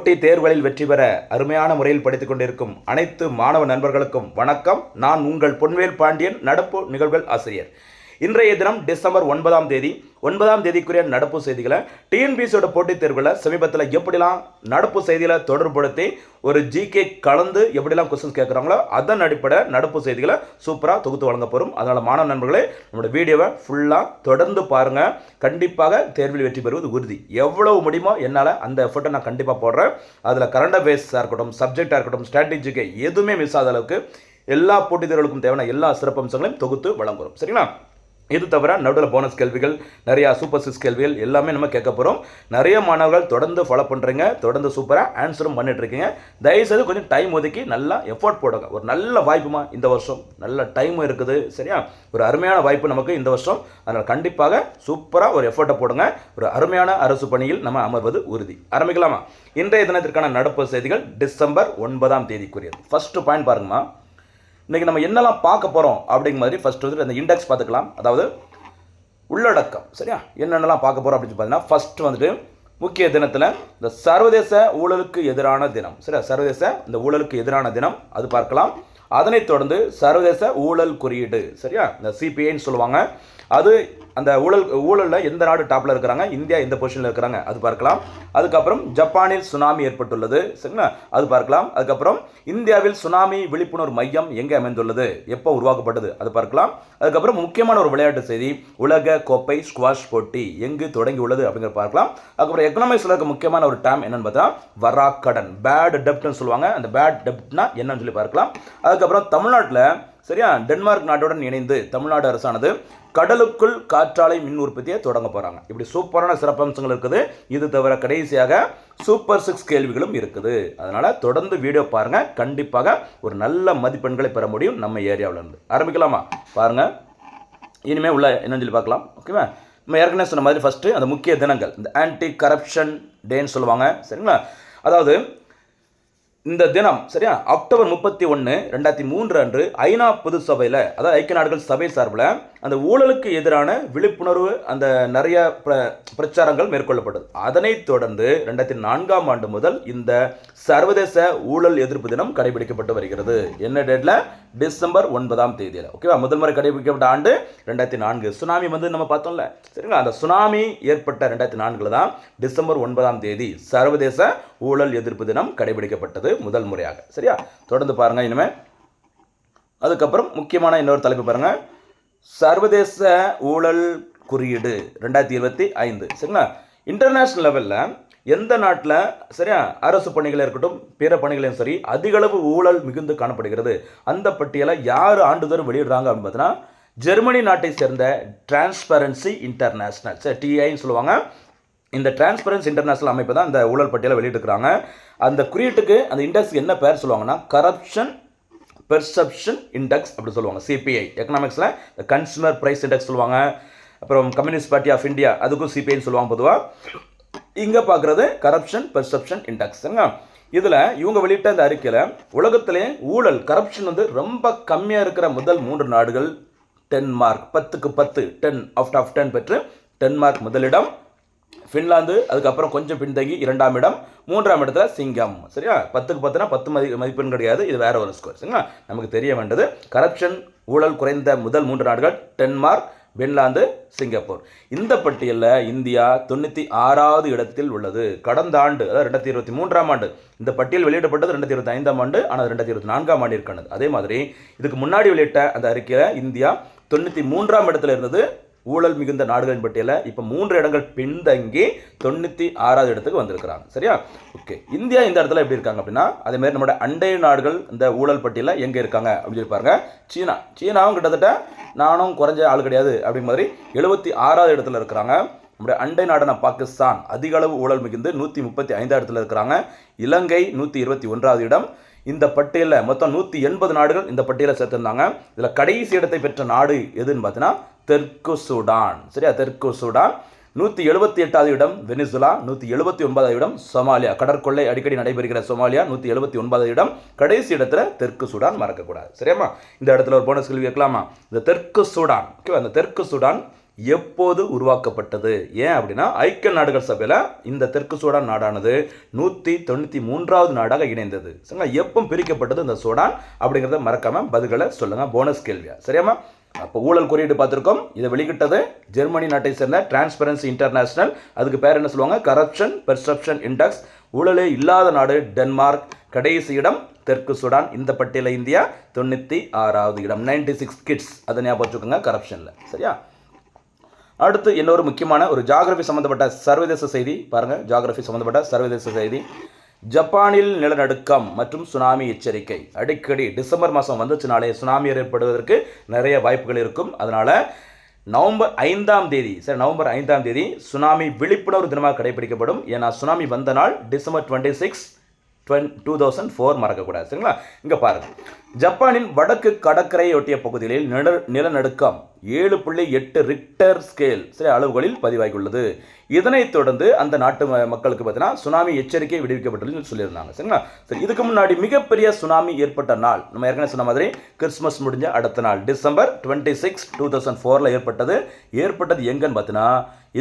போட்டி தேர்வுகளில் வெற்றி பெற அருமையான முறையில் படித்துக் கொண்டிருக்கும் அனைத்து மாணவ நண்பர்களுக்கும் வணக்கம். நான் உங்கள் பொன்வேல் பாண்டியன், நடப்பு நிகழ்வுகள் ஆசிரியர். இன்றைய தினம் டிசம்பர் 9ஆம் தேதிக்குரிய நடப்பு செய்திகளை டிஎன்பிசியோட போட்டித் தேர்வுகளில் சமீபத்தில் எப்படிலாம் நடப்பு செய்திகளை தொடர்புபடுத்தி ஒரு ஜிகே கலந்து எப்படிலாம் கொஸ்டின்ஸ் கேட்குறாங்களோ அதன் அடிப்படை நடப்பு செய்திகளை சூப்பராக தொகுத்து வழங்க போகிறோம். அதனால் மாணவ நண்பர்களே, நம்மளோட வீடியோவை ஃபுல்லாக தொடர்ந்து பாருங்கள். கண்டிப்பாக தேர்வில் வெற்றி பெறுவது உறுதி. எவ்வளவு முடியுமோ என்னால் அந்த எஃபர்ட்டை நான் கண்டிப்பாக போடுறேன். அதில் கரண்ட் அஃபேர்ஸாக இருக்கட்டும், சப்ஜெக்டாக இருக்கட்டும், ஸ்ட்ராட்டஜிக்கு எதுவுமே மிஸ் ஆகாத அளவுக்கு எல்லா போட்டித் தேர்வுகளுக்கும் தேவையான எல்லா சிறப்பம்சங்களையும் தொகுத்து வழங்குகிறோம். சரிங்களா? இது தவிர நடுவில் போனஸ் கேள்விகள், நிறையா சூப்பர் 6 கேள்விகள் எல்லாமே நம்ம கேட்க போகிறோம். நிறைய மாணவர்கள் தொடர்ந்து ஃபாலோ பண்ணுறீங்க, தொடர்ந்து சூப்பராக ஆன்சரும் பண்ணிட்டுருக்கீங்க. தயவுசெய்து கொஞ்சம் டைம் ஒதுக்கி நல்லா எஃபோர்ட் போடுங்க. ஒரு நல்ல வாய்ப்புமா இந்த வருஷம், நல்ல டைமும் இருக்குது. சரியா? ஒரு அருமையான வாய்ப்பு நமக்கு இந்த வருஷம். அதனால் கண்டிப்பாக சூப்பராக ஒரு எஃபோர்ட்டை போடுங்க. ஒரு அருமையான அரசு பணியில் நம்ம அமர்வது உறுதி. ஆரம்பிக்கலாமா? இன்றைய தினத்திற்கான நடப்பு செய்திகள் டிசம்பர் 9ஆம் தேதிக்குரியது. ஃபர்ஸ்ட் பாயிண்ட் பாருங்கம்மா. இன்றைக்கி நம்ம என்னெல்லாம் பார்க்க போகிறோம் அப்படிங்கிற மாதிரி ஃபஸ்ட்டு வந்துட்டு அந்த இண்டெக்ஸ் பார்த்துக்கலாம். அதாவது உள்ளடக்கம். சரியா? என்னென்னலாம் பார்க்க போகிறோம் அப்படின்னு பார்த்தீங்கன்னா, ஃபஸ்ட்டு வந்துட்டு முக்கிய தினத்தில் இந்த சர்வதேச ஊழலுக்கு எதிரான தினம். சரியா? சர்வதேச இந்த ஊழலுக்கு எதிரான தினம் அது பார்க்கலாம். அதனைத் தொடர்ந்து சர்வதேச ஊழல் குறியீடு. சரியா? இந்த சிபிஐன்னு சொல்லுவாங்க. அது அந்த ஊழலில் எந்த நாடு டாப்பில் இருக்கிறாங்க, இந்தியா எந்த பொசிஷனில் இருக்கிறாங்க அது பார்க்கலாம். அதுக்கப்புறம் ஜப்பானில் சுனாமி ஏற்பட்டுள்ளது. சரிங்களா? அது பார்க்கலாம். அதுக்கப்புறம் இந்தியாவில் சுனாமி விழிப்புணர்வு மையம் எங்கே அமைந்துள்ளது, எப்போ உருவாக்கப்பட்டது அது பார்க்கலாம். அதுக்கப்புறம் முக்கியமான ஒரு விளையாட்டு செய்தி, உலக கோப்பை ஸ்குவாஷ் போட்டி எங்கு தொடங்கி உள்ளது அப்படிங்கிறத பார்க்கலாம். அதுக்கப்புறம் எக்கனாமிக்ஸில் இருக்க முக்கியமான ஒரு டேம் என்னன்னு பார்த்தா வராக்கடன், பேட் டெப்ட்னு சொல்லுவாங்க. அந்த பேட் டெப்ட்னா என்னன்னு சொல்லி பார்க்கலாம். அதுக்கப்புறம் தமிழ்நாட்டில் சரியா டென்மார்க் நாட்டுடன் இணைந்து தமிழ்நாடு அரசானது கடலுக்குள் காற்றாலை மின் உற்பத்தியை தொடங்க போகிறாங்க. இப்படி சூப்பரான சிறப்பம்சங்கள் இருக்குது. இது தவிர கடைசியாக சூப்பர் 6 கேள்விகளும் இருக்குது. அதனால் தொடர்ந்து வீடியோ பாருங்கள். கண்டிப்பாக ஒரு நல்ல மதிப்பெண்களை பெற முடியும் நம்ம ஏரியாவில் இருந்து. ஆரம்பிக்கலாமா? பாருங்கள். இனிமேல் உள்ள என்னன்னு சொல்லி பார்க்கலாம். ஓகேவா? நம்ம ஏற்கனவே சொன்ன மாதிரி ஃபஸ்ட்டு அந்த முக்கிய தினங்கள், இந்த ஆன்டி கரப்ஷன் டேன்னு சொல்லுவாங்க. சரிங்களா? அதாவது இந்த தினம் சரியா அக்டோபர் 31, 2003 அன்று ஐநா பொது சபையில், அதாவது ஐக்கிய நாடுகள் சபை சார்பில் அந்த ஊழலுக்கு எதிரான விழிப்புணர்வு அந்த நிறைய பிரச்சாரங்கள் மேற்கொள்ளப்பட்டது. அதனைத் தொடர்ந்து 2004ஆம் ஆண்டு முதல் இந்த சர்வதேச ஊழல் எதிர்ப்பு தினம் கடைபிடிக்கப்பட்டு வருகிறது. என்ன டேட்டில்? டிசம்பர் 9ஆம் தேதியில். ஓகேவா? முதல் முறை கடைபிடிக்கப்பட்ட ஆண்டு 2004. சுனாமி வந்து நம்ம பார்த்தோம்ல. சரிங்களா? அந்த சுனாமி ஏற்பட்ட 2004 தான் டிசம்பர் 9ஆம் தேதி சர்வதேச ஊழல் எதிர்ப்பு தினம் கடைபிடிக்கப்பட்டது முதல் முறையாக. சரியா? தொடர்ந்து பாருங்க. இனிமேல் அதுக்கப்புறம் முக்கியமான இன்னொரு தலைப்பு பாருங்க, சர்வதேச ஊழல் குறியீடு 2025. சரிங்களா? இன்டர்நேஷனல் லெவலில் எந்த நாட்டில் சரியா அரசு பணிகள் இருக்கட்டும், பிற பணிகளையும் சரி அதிகளவு ஊழல் மிகுந்து காணப்படுகிறது, அந்த பட்டியலை யார் ஆண்டுதோறும் வெளியிடுறாங்க அப்படின்னு பார்த்தீங்கன்னா, ஜெர்மனி நாட்டை சேர்ந்த டிரான்ஸ்பரன்சி இன்டர்நேஷனல், சரி டிஐன்னு சொல்லுவாங்க. இந்த டிரான்ஸ்பரன்சி இன்டர்நேஷனல் அமைப்பு தான் இந்த ஊழல் பட்டியலை வெளியிட்டிருக்கிறாங்க. அந்த குறியீட்டுக்கு அந்த இண்டெக்ஸ்க்கு என்ன பேர் சொல்லுவாங்கன்னா, கரப்ஷன் பெர்செப்ஷன் இண்டெக்ஸ் அப்படி சொல்லுவாங்க. சிபிஐ எக்கனாமிக்ஸில் கன்சூமர் ப்ரைஸ் இண்டெக்ஸ் சொல்லுவாங்க. அப்புறம் கம்யூனிஸ்ட் பார்ட்டி ஆஃப் இந்தியா அதுக்கும் சிபிஐன்னு சொல்லுவாங்க பொதுவாக. இங்கே பார்க்குறது கரப்ஷன் பெர்செப்ஷன் இண்டெக்ஸ். இதில் இவங்க வெளியிட்ட இந்த அறிக்கையில் உலகத்திலே ஊழல் கரப்ஷன் வந்து ரொம்ப கம்மியாக இருக்கிற முதல் 3 நாடுகள் டென்மார்க், 10க்கு 10 10 அவுட் ஆஃப் 10 பெற்று டென்மார்க் முதலிடம், ஃபின்லாந்து அதுக்கப்புறம் கொஞ்சம் பின்தங்கி 2ஆம் இடம், 3ஆம் இடத்துல சிங்கம். சரியா? 10க்கு 10னா 10 மதிப்பெண் கிடையாது, இது வேற ஒரு ஸ்கோர். சரிங்களா? நமக்கு தெரிய வேண்டியது கரப்ஷன் ஊழல் குறைந்த முதல் 3 நாடுகள் டென்மார்க், பின்லாந்து, சிங்கப்பூர். இந்த பட்டியலில் இந்தியா 96வது இடத்தில் உள்ளது. கடந்த ஆண்டு, அதாவது 2023ஆம் ஆண்டு இந்த பட்டியல் வெளியிடப்பட்டது 2025ஆம் ஆண்டு, ஆனால் 2024ஆம் ஆண்டு இருக்கானது. அதே மாதிரி இதுக்கு முன்னாடி வெளியிட்ட அந்த அறிக்கையில் இந்தியா 93ஆம் இடத்துல இருந்தது ஊழல் மிகுந்த நாடுகளின் பட்டியலில். இப்போ 3 இடங்கள் பின்தங்கி 96வது இடத்துக்கு வந்திருக்கிறாங்க. சரியா? ஓகே. இந்தியா இந்த இடத்துல எப்படி இருக்காங்க அப்படின்னா, அதேமாதிரி நம்மளோட அண்டை நாடுகள் இந்த ஊழல் பட்டியலில் எங்கே இருக்காங்க அப்படின்னு சொல்லி பாருங்க. சீனாவும் கிட்டத்தட்ட நானும் குறைஞ்ச ஆள் கிடையாது அப்படிங்கிற மாதிரி 76வது இடத்துல இருக்கிறாங்க. நம்முடைய அண்டை நாடான பாகிஸ்தான் அதிக அளவு ஊழல் மிகுந்து 135வது இடத்துல இருக்கிறாங்க. இலங்கை 121வது இடம். இந்த பட்டியலில் மொத்தம் 180 நாடுகள் இந்த பட்டியலை சேர்த்திருந்தாங்க. இதில் கடைசி இடத்தை பெற்ற நாடு எதுன்னு பார்த்தீங்கன்னா தெற்கு சூடான். சரியா? தெற்கு சூடான். 178வது இடம் வெனிசுலா, 179வது இடம் சோமாலியா, கடற்கொள்ளை அடிக்கடி நடைபெறுகிற சோமாலியா 179வது இடம். கடைசி இடத்துல தெற்கு சூடான் மறக்கக்கூடாது. சரியாமா? இந்த இடத்துல ஒரு போனஸ் கேள்வி கேட்கலாமா? இந்த தெற்கு சூடான், ஓகேவா? அந்த தெற்கு சூடான் எப்போது உருவாக்கப்பட்டது? ஏன் அப்படின்னா ஐக்கிய நாடுகள் சபையில் இந்த தெற்கு சூடான் நாடானது 193வது நாடாக இணைந்தது. சரிங்களா? எப்போ பிரிக்கப்பட்டது இந்த சூடான் அப்படிங்கிறத மறக்காமல் பதில்களை சொல்லுங்கள். போனஸ் கேள்வியா? சரியாமா? அப்போ ஊழல் குறியீடு பார்த்துருக்கோம். இதை வெளியிட்டது ஜெர்மனி நாட்டை சேர்ந்த டிரான்ஸ்பரன்சி இன்டர்நேஷனல். அதுக்கு பேர் என்ன சொல்லுவாங்க? Corruption perception index. ஊழலே இல்லாத நாடு டென்மார்க். கடைசி இடம் தெற்கு சூடான். இந்த பட்டியலில் இந்தியா 96வது இடம். 96 கிட்ஸ். அதை ஞாபகம் வச்சுக்கோங்க கரப்ஷனில். சரியா? அடுத்து இன்னொரு முக்கியமான ஒரு ஜியாகிரபி சம்மந்தப்பட்ட சர்வதேச செய்தி பாருங்கள். ஜியாகிரபி சம்மந்தப்பட்ட சர்வதேச செய்தி. ஜப்பானில் நிலநடுக்கம் மற்றும் சுனாமி எச்சரிக்கை. அடிக்கடி டிசம்பர் மாதம் வந்துச்சுனாலே சுனாமி ஏற்படுவதற்கு நிறைய வாய்ப்புகள் இருக்கும். அதனால் நவம்பர் 5ஆம் தேதி, சரி, நவம்பர் 5ஆம் தேதி சுனாமி விழிப்புணர்வு தினமாக கடைபிடிக்கப்படும். ஏன்னா சுனாமி வந்த நாள் டிசம்பர் 26, 2004 மறக்கக்கூடாது. சரிங்களா? இங்கே பாருங்கள். ஜப்பானின் வடக்கு கடற்கரையை ஒட்டிய பகுதிகளில் நிலநடுக்கம் 7.8 ரிக்டர் ஸ்கேல் சரி அளவுகளில் பதிவாகியுள்ளது. இதனைத் தொடர்ந்து அந்த நாட்டு மக்களுக்கு பார்த்தீங்கன்னா சுனாமி எச்சரிக்கை விடுவிக்கப்பட்டுள்ளதுன்னு சொல்லியிருந்தாங்க. சரிங்களா? சரி, இதுக்கு முன்னாடி மிகப்பெரிய சுனாமி ஏற்பட்ட நாள் நம்ம ஏற்கனவே சொன்ன மாதிரி கிறிஸ்மஸ் முடிஞ்ச அடுத்த நாள் டிசம்பர் 26, 2004 ஏற்பட்டது எங்கன்னு பார்த்தீங்கன்னா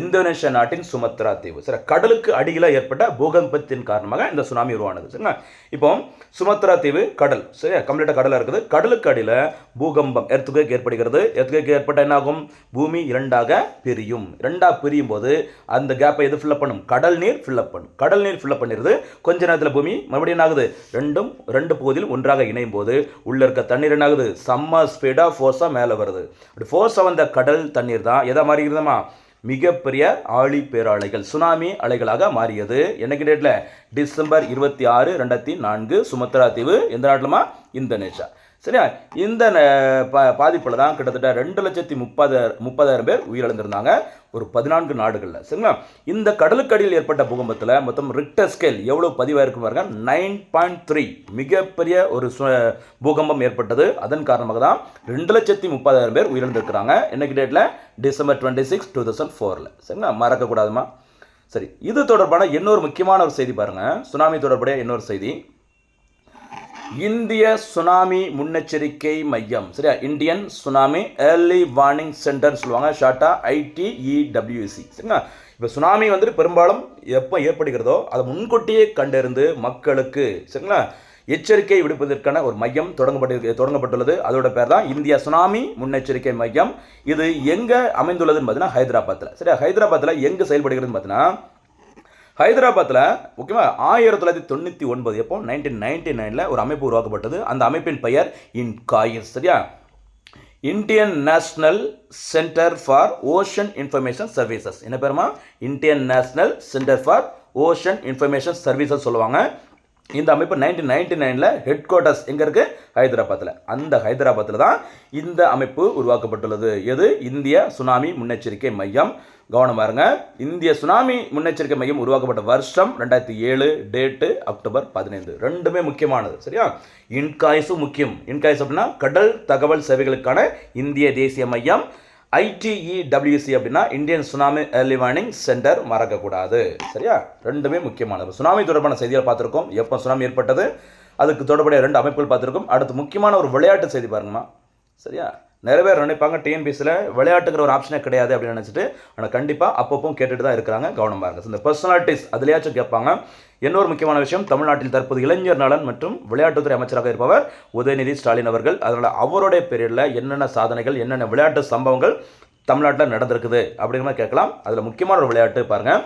இந்தோனேஷியா நாட்டின் சுமத்ரா தீவு. சரி, கடலுக்கு அடியில் ஏற்பட்ட பூகம்பத்தின் காரணமாக இந்த சுனாமி உருவானது. சரிங்களா? இப்போ சுமத்ரா தீவு கடல், சரியா, கம்ப்ளீட்டாக கடலாக இருக்குது. கடலுக்கு அடியில் பூகம்பம் எர்த்குவேக் ஏற்படுகிறது. எர்த்குவேக் ஏற்பட்ட என்ன ஆகும்? பூமி இரண்டாக பிரியும். பிரியும் போது அந்த கேப்பை எது ஃபில்லப் பண்ணும்? கடல் நீர் ஃபில்லப் பண்ணும். கடல் நீர் ஃபில்லப் பண்ணிடுது. கொஞ்ச நேரத்தில் பூமி மறுபடியும் என்ன ஆகுது? ரெண்டு பகுதியில் ஒன்றாக இணையும் போது உள்ள இருக்க தண்ணீர் என்ன ஆகுது? செம்ம ஸ்பீடாக ஃபோர்ஸாக மேலே வருது. அப்படி ஃபோர்ஸாக வந்த கடல் தண்ணீர் தான் எதை மாதிரி இருக்குதுமா? மிகப்பெரிய ஆழி பேராலைகள் சுனாமி அலைகளாக மாறியது. என்னைக்கு டேட்டில்? டிசம்பர் 26, 2004 சுமத்ரா தீவு. எந்த நாட்டிலமா? இந்தோனேஷியா. சரியா? இந்த பாதிப்பில் தான் கிட்டத்தட்ட 2,30,000 பேர் உயிரிழந்திருந்தாங்க ஒரு 14 நாடுகளில். சரிங்களா? இந்த கடலுக்கடியில் ஏற்பட்ட பூகம்பத்தில் மொத்தம் ரிக்டர் ஸ்கேல் எவ்வளோ பதிவாயிருக்கு பாருங்க? 9.3 மிகப்பெரிய ஒரு பூகம்பம் ஏற்பட்டது. அதன் காரணமாக தான் 2,30,000 பேர் உயிரிழந்திருக்கிறாங்க. என்னைக்கு டேட்டில்? டிசம்பர் 26, 2004. சரிங்களா? மறக்கக்கூடாதுமா. சரி, இது தொடர்பான இன்னொரு முக்கியமான ஒரு செய்தி பாருங்கள். சுனாமி தொடர்புடைய இன்னொரு செய்தி. இந்திய சுனாமி முன்னெச்சரிக்கை மையம், சரியா, Indian tsunami early warning centre சொல்லுவாங்க, ஷார்ட்டா ITEWC. சரிங்களா? இப்போ சுனாமி வந்துட்டு பெரும்பாலும் எப்போ ஏற்படுகிறதோ அதை முன்கூட்டியே கண்டறிந்து மக்களுக்கு, சரிங்களா, எச்சரிக்கை விடுப்பதற்கான ஒரு மையம் தொடங்கப்பட்டுள்ளது. அதோட பேர் தான் இந்திய சுனாமி முன்னெச்சரிக்கை மையம். இது எங்கே அமைந்துள்ளதுன்னு பார்த்தீங்கன்னா ஹைதராபாத்தில். சரியா? ஹைதராபாத்தில் எங்கே செயல்படுகிறதுன்னு பார்த்தீங்கன்னா ஹைதராபாத்தில் முக்கியமாக 1999 எப்போ 1999 ஒரு அமைப்பு உருவாக்கப்பட்டது. அந்த அமைப்பின் பெயர் இன்காயிஸ். சரியா? Indian national centre for ocean information services. என்ன பேருமா? Indian national centre for ocean information services சொல்லுவாங்க. இந்த அமைப்பு 1999 ஹெட் குவார்ட்டர்ஸ் எங்கே இருக்குது? ஹைதராபாத்தில். அந்த ஹைதராபாத்தில் தான் இந்த அமைப்பு உருவாக்கப்பட்டுள்ளது. எது? இந்திய சுனாமி முன்னெச்சரிக்கை மையம். கவனமாக இருங்க. இந்திய சுனாமி முன்னெச்சரிக்கை மையம் உருவாக்கப்பட்ட வருஷம் 2007, டேட்டு அக்டோபர் 15. ரெண்டுமே முக்கியமானது. சரியா? இன்காய்ஸும் முக்கியம். இன்காய்ஸ் அப்படின்னா கடல் தகவல் சேவைகளுக்கான இந்திய தேசிய மையம். ITEWC அப்படின்னா Indian tsunami early warning centre, மறக்கக்கூடாது. சரியா? ரெண்டுமே முக்கியமானது. சுனாமி தொடர்பான செய்திகள் பார்த்துருக்கோம். எப்போ சுனாமி ஏற்பட்டது, அதுக்கு தொடர்புடைய 2 அமைப்புகள் பார்த்துருக்கோம். அடுத்து முக்கியமான ஒரு விளையாட்டு செய்தி பாருங்கம்மா. சரியா? நிறைய பேர் நினைப்பாங்க டிஎன்பிஎஸ்சியில் விளையாட்டுங்கிற ஒரு ஆப்ஷனே கிடையாது அப்படின்னு நினச்சிட்டு, ஆனால் கண்டிப்பாக அப்பப்போ கேட்டுட்டு தான் இருக்கிறாங்க. கவனமாக இருங்க. இந்த பர்சனாலிட்டிஸ் அதுலேயாச்சும் கேட்பாங்க. இன்னொரு முக்கியமான விஷயம், தமிழ்நாட்டில் தற்போது இளைஞர் நலன் மற்றும் விளையாட்டுத்துறை அமைச்சராக இருப்பவர் உதயநிதி ஸ்டாலின் அவர்கள். அதனால் அவருடைய பீரியடில் என்னென்ன சாதனைகள், என்னென்ன விளையாட்டு சம்பவங்கள் தமிழ்நாட்டில் நடந்திருக்குது அப்படிங்கிற மாதிரி கேட்கலாம். அதில் முக்கியமான ஒரு விளையாட்டு பாருங்கள்,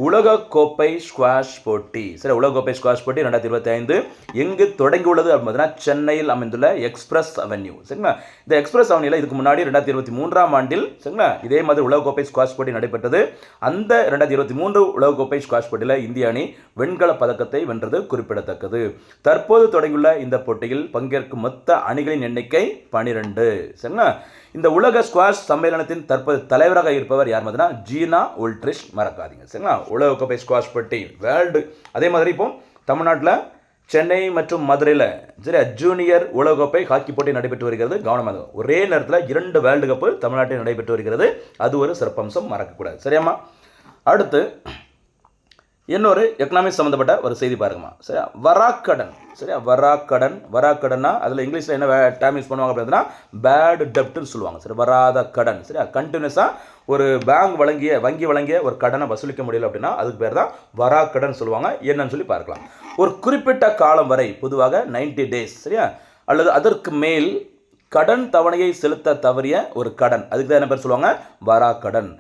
உலகக்கோப்பை ஸ்குவாஷ் போட்டி. சரி, உலகக்கோப்பை ஸ்குவாஷ் போட்டி 2025 எங்கு தொடங்கியுள்ளது அப்படின்னு பார்த்தீங்கன்னா சென்னையில் அமைந்துள்ள எக்ஸ்பிரஸ் அவென்யூ. சரிங்களா? இந்த எக்ஸ்பிரஸ் அவென்யூவில் இதுக்கு முன்னாடி 2023ஆம் ஆண்டில், சரிங்களா, இதே மாதிரி உலகக்கோப்பை ஸ்குவாஷ் போட்டி நடைபெற்றது. அந்த 2023 உலகக்கோப்பை ஸ்குவாஷ் போட்டியில் இந்திய அணி வெண்கல பதக்கத்தை வென்றது குறிப்பிடத்தக்கது. தற்போது தொடங்கியுள்ள இந்த போட்டியில் பங்கேற்கும் மொத்த அணிகளின் எண்ணிக்கை 12. சரிங்களா? இந்த உலக ஸ்குவாஷ் சம்மேளனத்தின் தற்போது தலைவராக இருப்பவர் யார் பார்த்தீங்கன்னா ஜீனா உல்ட்ரிஷ், மறக்காதீங்க. சரிங்களா? உலகக்கோப்பை ஸ்குவாஷ் போட்டி வேர்ல்டு. அதே மாதிரி இப்போ தமிழ்நாட்டில் சென்னை மற்றும் மதுரையில், சரியா, ஜூனியர் உலகக்கோப்பை ஹாக்கி போட்டி நடைபெற்று வருகிறது. கவனமாக, ஒரே நேரத்தில் 2 வேர்ல்டு கப்பு தமிழ்நாட்டில் நடைபெற்று வருகிறது. அது ஒரு சிறப்பம்சம், மறக்கக்கூடாது. சரியாம்மா? அடுத்து இன்னொரு எக்கனாமிக்ஸ் சம்மந்தப்பட்ட ஒரு செய்தி பாருங்கம்மா. சரியா, வராக்கடன். சரியா, வராக்கடன்னா அதில் இங்கிலீஷில் என்ன டேம் யூஸ் பண்ணுவாங்க அப்படின்னா பேட் டெப்ட்னு சொல்லுவாங்க. சரி, வராத கடன். சரியா, கண்டினியூஸாக ஒரு வங்கி வழங்கிய ஒரு கடனை வசூலிக்க முடியல அப்படின்னா அதுக்கு பேர் தான் வராக்கடன் சொல்லுவாங்க. என்னன்னு சொல்லி பார்க்கலாம். ஒரு குறிப்பிட்ட காலம் வரை, பொதுவாக 90 days, சரியா, அல்லது அதற்கு மேல் கடன் தவணையை செலுத்த தவறிய ஒரு கடன், அதுக்கு தான் என்ன பேர் சொல்லுவாங்க, வராக்கடன்.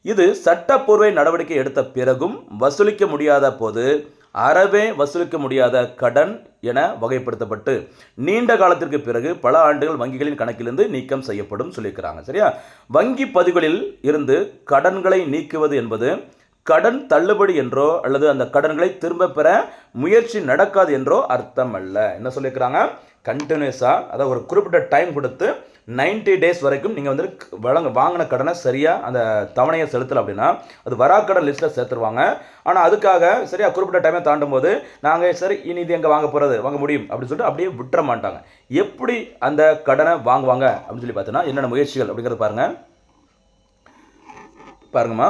இது சட்டப்பூர்வ நடவடிக்கை எடுத்த பிறகும் வசூலிக்க முடியாத போது அறவே வசூலிக்க முடியாத கடன் என வகைப்படுத்தப்பட்டு நீண்ட காலத்திற்கு பிறகு பல ஆண்டுகள் வங்கிகளின் கணக்கிலிருந்து நீக்கம் செய்யப்படும் சொல்லியிருக்கிறாங்க. சரியா, வங்கி பதிவுகளில் இருந்து கடன்களை நீக்குவது என்பது கடன் தள்ளுபடி என்றோ அல்லது அந்த கடன்களை திரும்ப பெற முயற்சி நடக்காது என்றோ அர்த்தம் அல்ல. என்ன சொல்லியிருக்கிறாங்க, கண்டினியூஸாக, அதாவது ஒரு குறிப்பிட்ட டைம் கொடுத்து 90 days வரைக்கும் நீங்கள் வந்து வாங்கின கடனை சரியாக அந்த தவணையை செலுத்தலை அப்படின்னா அது வராக்கடன் லிஸ்ட்டில் சேர்த்துருவாங்க. ஆனால் அதுக்காக சரியாக குறிப்பிட்ட டைமை தாண்டும் போது நாங்கள் சரி இனி இது எங்கே வாங்க முடியும் அப்படின்னு சொல்லிட்டு அப்படியே விட்டுற மாட்டாங்க. எப்படி அந்த கடனை வாங்குவாங்க அப்படின்னு சொல்லி பார்த்தீங்கன்னா என்னென்ன முயற்சிகள் அப்படிங்கிறது பாருங்கம்மா.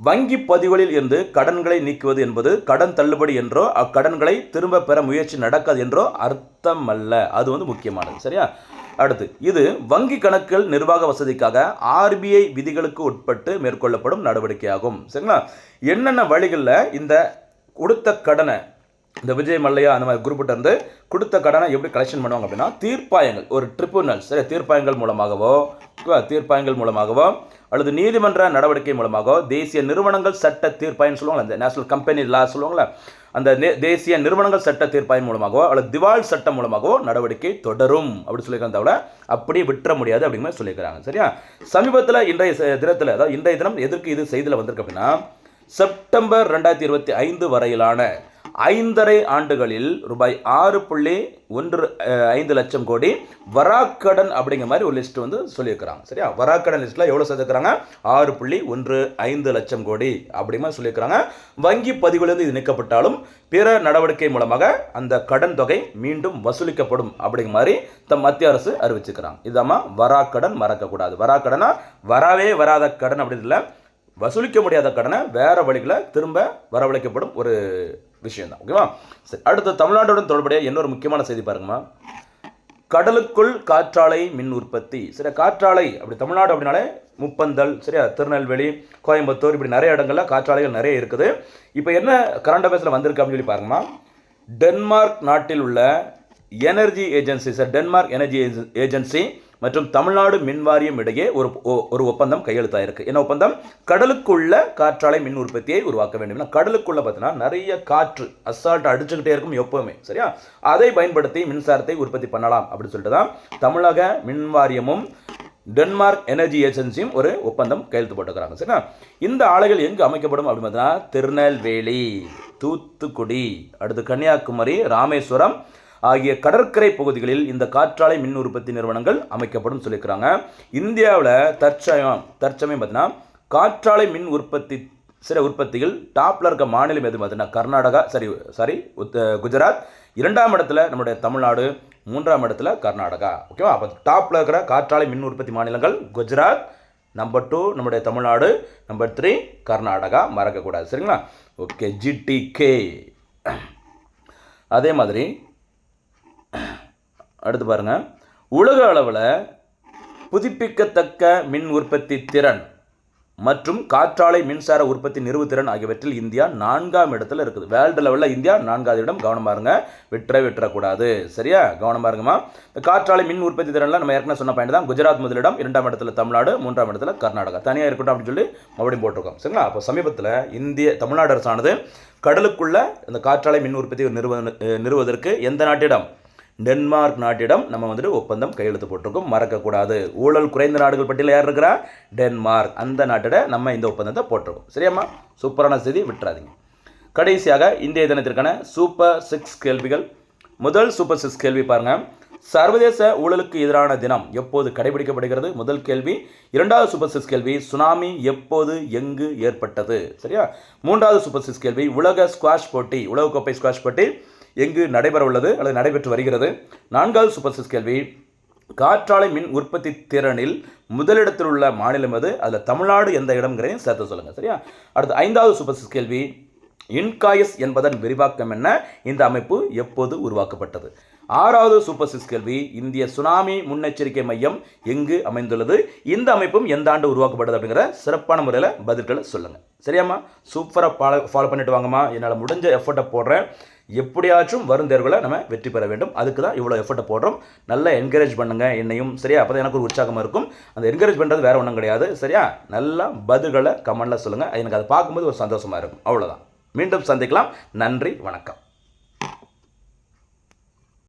வங்கி பதிவுகளில் இருந்து கடன்களை நீக்குவது என்பது கடன் தள்ளுபடி என்றோ அக்கடன்களை திரும்ப பெற முயற்சி நடக்காது என்றோ அர்த்தம் அல்ல. அது வந்து முக்கியமானது. சரியா, அடுத்து, இது வங்கி கணக்குகள் நிர்வாக வசதிக்காக RBI விதிகளுக்கு உட்பட்டு மேற்கொள்ளப்படும் நடவடிக்கையாகும். சரிங்களா, என்னென்ன வழிகளில் இந்த கொடுத்த கடனை இந்த விஜய் மல்லையா அந்த மாதிரி குரூப்பிட்ட இருந்து கொடுத்த கடனை எப்படி கலெக்ஷன் பண்ணுவாங்க அப்படின்னா தீர்ப்பாயங்கள், ஒரு ட்ரிபியூனல், சரி, தீர்ப்பாயங்கள் மூலமாகவோ அல்லது நீதிமன்ற நடவடிக்கை மூலமாகவோ தேசிய நிறுவனங்கள் சட்ட தீர்ப்பாயம் சொல்லுவாங்களா, இந்த நேஷனல் கம்பெனி லா சொல்லுவாங்களா, அந்த தேசிய நிறுவனங்கள் சட்ட தீர்ப்பாயம் மூலமாகவோ அல்லது திவால் சட்டம் மூலமாகவோ நடவடிக்கை தொடரும் அப்படி சொல்லியிருக்காங்க. தவிர அப்படியே விட்டுற முடியாது அப்படிங்கிற சொல்லியிருக்கிறாங்க. சரியா, சமீபத்தில் இன்றைய தினத்தில், அதாவது இன்றைய தினம் எதற்கு இது செய்தியில் வந்திருக்கு அப்படின்னா செப்டம்பர் 2025 வரையிலான 5.5 ஆண்டுகளில் ரூபாய் 6.15 லட்சம் கோடி வராக்கடன் அப்படிங்கிற மாதிரி ஒரு லிஸ்ட் வந்து சொல்லியிருக்கிறாங்க. சரியா, வராக்கடன் லிஸ்ட்டில் எவ்வளோ சேர்த்துக்கிறாங்க, 6.15 லட்சம் கோடி அப்படிங்கிற மாதிரி சொல்லியிருக்கிறாங்க. வங்கி பதிவுலேருந்து இது நீக்கப்பட்டாலும் பிற நடவடிக்கை மூலமாக அந்த கடன் தொகை மீண்டும் வசூலிக்கப்படும் அப்படிங்கிற மாதிரி மத்திய அரசு அறிவிச்சுக்கிறாங்க. இதாம்மா வராக்கடன், மறக்கக்கூடாது. வராக்கடனா வரவே வராத கடன் அப்படின்னு இல்லை, வசூலிக்க முடியாத கடனை வேற வழிகளில் திரும்ப வரவழைக்கப்படும் ஒரு விஷயம் தான். ஓகேவா, சரி. அடுத்து தமிழ்நாட்டுடன் தொடர்புடைய இன்னொரு முக்கியமான செய்தி பாருங்கம்மா. கடலுக்குள் காற்றாலை மின் உற்பத்தி. சரி, காற்றாலை அப்படி தமிழ்நாடு அப்படின்னாலே முப்பந்தல், சரியா, திருநெல்வேலி, கோயம்புத்தூர், இப்படி நிறைய இடங்கள்ல காற்றாலைகள் நிறைய இருக்குது. இப்போ என்ன கரண்ட் அஃபேர்ஸில் வந்திருக்கு அப்படின்னு சொல்லி பாருங்கம்மா. டென்மார்க் நாட்டில் உள்ள energy agency, Denmark energy agency மற்றும் தமிழ்நாடு மின்வாரியம் இடையே ஒரு ஒப்பந்தம் கையெழுத்தாயிருக்கு. என்ன ஒப்பந்தம், கடலுக்குள்ள காற்றாலை மின் உற்பத்தியை உருவாக்க வேண்டும். கடலுக்குள்ள பார்த்தீங்கன்னா நிறைய காற்று அசால்ட் அடிச்சுக்கிட்டே இருக்கும் எப்பவுமே. சரியா, அதை பயன்படுத்தி மின்சாரத்தை உற்பத்தி பண்ணலாம் அப்படின்னு சொல்லிட்டு தான் தமிழக மின்வாரியமும் டென்மார்க் எனர்ஜி ஏஜென்சியும் ஒரு ஒப்பந்தம் கையெழுத்து போட்டுக்கிறாங்க. சரியா, இந்த ஆலைகள் எங்கு அமைக்கப்படும் அப்படின்னு பார்த்தீங்கன்னா திருநெல்வேலி, தூத்துக்குடி, அடுத்து கன்னியாகுமரி, ராமேஸ்வரம் ஆகிய கடற்கரை பகுதிகளில் இந்த காற்றாலை மின் உற்பத்தி நிறுவனங்கள் அமைக்கப்படும் சொல்லியிருக்கிறாங்க. இந்தியாவில் தற்சமயம் பார்த்தீங்கன்னா காற்றாலை மின் உற்பத்திகள் டாப்ல இருக்க மாநிலம் எது பார்த்தீங்கன்னா கர்நாடகா, குஜராத், 2ஆம் இடத்துல நம்முடைய தமிழ்நாடு, 3ஆம் இடத்துல கர்நாடகா. ஓகேவா, அப்போ டாப்ல இருக்கிற காற்றாலை மின் உற்பத்தி மாநிலங்கள் குஜராத், நம்பர் 2 நம்முடைய தமிழ்நாடு, நம்பர் 3 கர்நாடகா, மறக்கக்கூடாது. சரிங்களா, ஓகே, GTK. அதே மாதிரி அடுத்து பாருங்க, உலக அளவில் புதுப்பிக்கத்தக்க மின் உற்பத்தி திறன் மற்றும் காற்றாலை மின்சார உற்பத்தி நிறுவுத்திறன் ஆகியவற்றில் இந்தியா 4ஆம் இடத்துல இருக்குது. வேர்ல்டு லெவலில் இந்தியா 4வது இடம். கவனமாக இருங்க, விட்டுறக்கூடாது. சரியா, கவனமாக இருங்கம்மா. இந்த காற்றாலை மின் உற்பத்தி திறனில் நம்ம ஏற்கனவே சொன்ன பாயிண்ட் தான். குஜராத் முதலிடம், 2ஆம் இடத்துல தமிழ்நாடு, 3ஆம் இடத்துல கர்நாடகா. தனியாக இருக்கட்டும் அப்படின்னு சொல்லி மறுபடியும் போட்டிருக்கோம். சரிங்களா, அப்போ சமீபத்தில் தமிழ்நாடு அரசானது கடலுக்குள்ள இந்த காற்றாலை மின் உற்பத்தி நிறுவுவதற்கு எந்த நாட்டிடம், டென்மார்க் நாட்டிடம் நம்ம ஒப்பந்தம் கையெழுத்து போட்டிருக்கோம். மறக்கக்கூடாது. ஊழல் குறைந்த நாடுகள் பட்டியலில் யார் இருக்கிறா, டென்மார்க். அந்த நாட்டிட நம்ம இந்த ஒப்பந்தத்தை போட்டிருக்கோம். சரியாம்மா, சூப்பரான செய்தி, விட்டுறாதீங்க. கடைசியாக இந்திய தினத்திற்கான சூப்பர் 6 கேள்விகள். முதல் சூப்பர் 6 கேள்வி பாருங்க. சர்வதேச ஊழலுக்கு எதிரான தினம் எப்போது கடைபிடிக்கப்படுகிறது? முதல் கேள்வி. 2வது சூப்பர் 6 கேள்வி, சுனாமி எப்போது எங்கு ஏற்பட்டது? சரியா. 3வது சூப்பர் 6 கேள்வி, உலகக்கோப்பை ஸ்குவாஷ் போட்டி எங்கு நடைபெற உள்ளது அல்லது நடைபெற்று வருகிறது? 4வது சூப்பர் 6 கேள்வி, காற்றாலை மின் உற்பத்தி திறனில் முதலிடத்தில் உள்ள மாநிலம் எது? அதில் தமிழ்நாடு எந்த இடம்ங்கிறதையும் சேர்த்து சொல்லுங்கள். சரியா. அடுத்து 5வது சூப்பர் 6 கேள்வி, இன்காயஸ் என்பதன் விரிவாக்கம் என்ன? இந்த அமைப்பு எப்போது உருவாக்கப்பட்டது? 6வது சூப்பர் 6 கேள்வி, இந்திய சுனாமி முன்னெச்சரிக்கை மையம் எங்கு அமைந்துள்ளது? இந்த அமைப்பும் எந்த ஆண்டு உருவாக்கப்பட்டது அப்படிங்கிற சிறப்பான முறையில் பதில்களை சொல்லுங்கள். சரியாம்மா? சூப்பராக ஃபாலோ பண்ணிட்டு வாங்கம்மா. என்னால் முடிஞ்ச எஃபர்ட்டை போடுறேன். எப்படியாச்சும் வரும் தேர்வில் நம்ம வெற்றி பெற வேண்டும். அதுக்கு தான் இவ்வளோ எஃபர்ட்டை போடுறோம். நல்லா என்கரேஜ் பண்ணுங்கள் என்னையும். சரியா? அப்போ தான் எனக்கு ஒரு உற்சாகமாக இருக்கும். அந்த என்கரேஜ் பண்ணுறது வேறு ஒன்றும் கிடையாது. சரியா? நல்லா பதில்களை கமெண்டில் சொல்லுங்கள். எனக்கு அதை பார்க்கும்போது ஒரு சந்தோஷமாக இருக்கும். அவ்வளோதான். மீண்டும் சந்திக்கலாம். நன்றி, வணக்கம்.